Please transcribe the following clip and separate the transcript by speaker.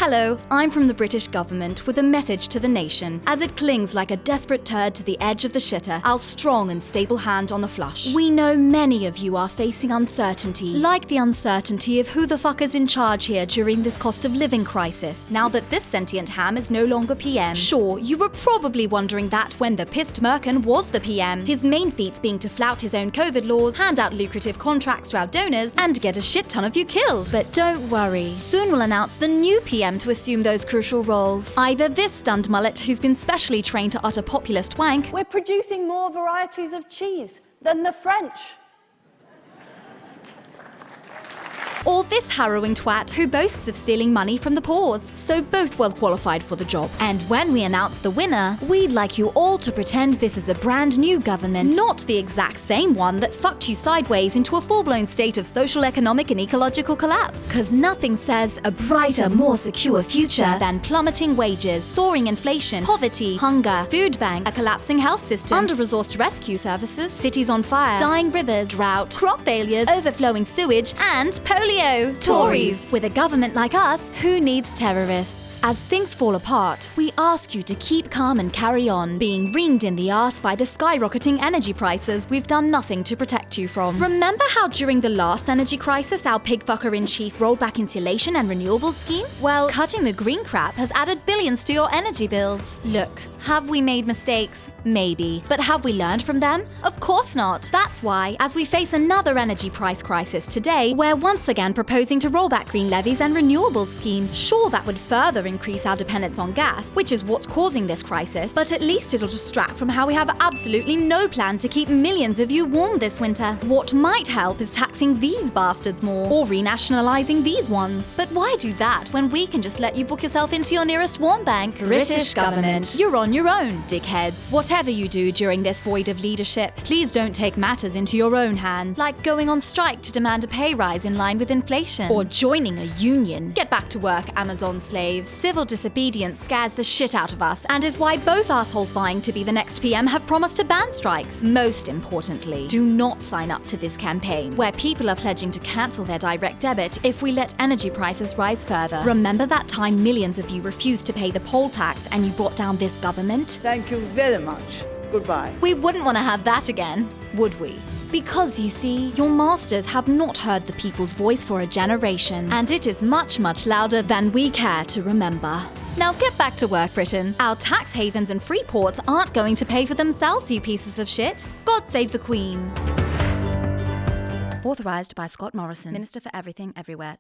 Speaker 1: Hello, I'm from the British government with a message to the nation. As it clings like a desperate turd to the edge of the shitter, our strong and stable hand on the flush. We know many of you are facing uncertainty, like the uncertainty of who the fuck is in charge here during this cost of living crisis. Now that this sentient ham is no longer PM. Sure, you were probably wondering that when the pissed Merkin was the PM. His main feats being to flout his own COVID laws, hand out lucrative contracts to our donors, and get a shit ton of you killed. But don't worry, soon we'll announce the new PM to assume those crucial roles. Either this stunned mullet who's been specially trained to utter populist wank.
Speaker 2: We're producing more varieties of cheese than the French.
Speaker 1: Or this harrowing twat who boasts of stealing money from the poor. So both well qualified for the job. And when we announce the winner, we'd like you all to pretend this is a brand new government, not the exact same one that's fucked you sideways into a full-blown state of social, economic and ecological collapse. Cause nothing says a brighter, more secure future than plummeting wages, soaring inflation, poverty, hunger, food banks, a collapsing health system, under-resourced rescue services, cities on fire, dying rivers, drought, crop failures, overflowing sewage, and polio. Tories. With a government like us, who needs terrorists? As things fall apart, we ask you to keep calm and carry on. Being reamed in the arse by the skyrocketing energy prices we've done nothing to protect you from. Remember how during the last energy crisis our pigfucker-in-chief rolled back insulation and renewable schemes? Well, cutting the green crap has added billions to your energy bills. Look, have we made mistakes? Maybe. But have we learned from them? Of course not. That's why, as we face another energy price crisis today, we're once again proposing to roll back green levies and renewable schemes. Sure, that would further increase our dependence on gas, which is what's causing this crisis, but at least it'll distract from how we have absolutely no plan to keep millions of you warm this winter. What might help is taxing these bastards more, or renationalizing these ones. But why do that when we can just let you book yourself into your nearest warm bank? British government. You're on your own, dickheads. Whatever you do during this void of leadership, please don't take matters into your own hands, like going on strike to demand a pay rise in line with inflation, or joining a union. Get back to work, Amazon slaves. Civil disobedience scares the shit out of us, and is why both assholes vying to be the next PM have promised to ban strikes. Most importantly, do not sign up to this campaign, where people are pledging to cancel their direct debit if we let energy prices rise further. Remember that time millions of you refused to pay the poll tax and you brought down this government?
Speaker 3: Thank you very much. Goodbye.
Speaker 1: We wouldn't want to have that again, would we? Because, you see, your masters have not heard the people's voice for a generation, and it is much, much louder than we care to remember. Now get back to work, Britain. Our tax havens and free ports aren't going to pay for themselves, you pieces of shit. God save the Queen. Authorised by Scott Morrison, Minister for Everything, Everywhere.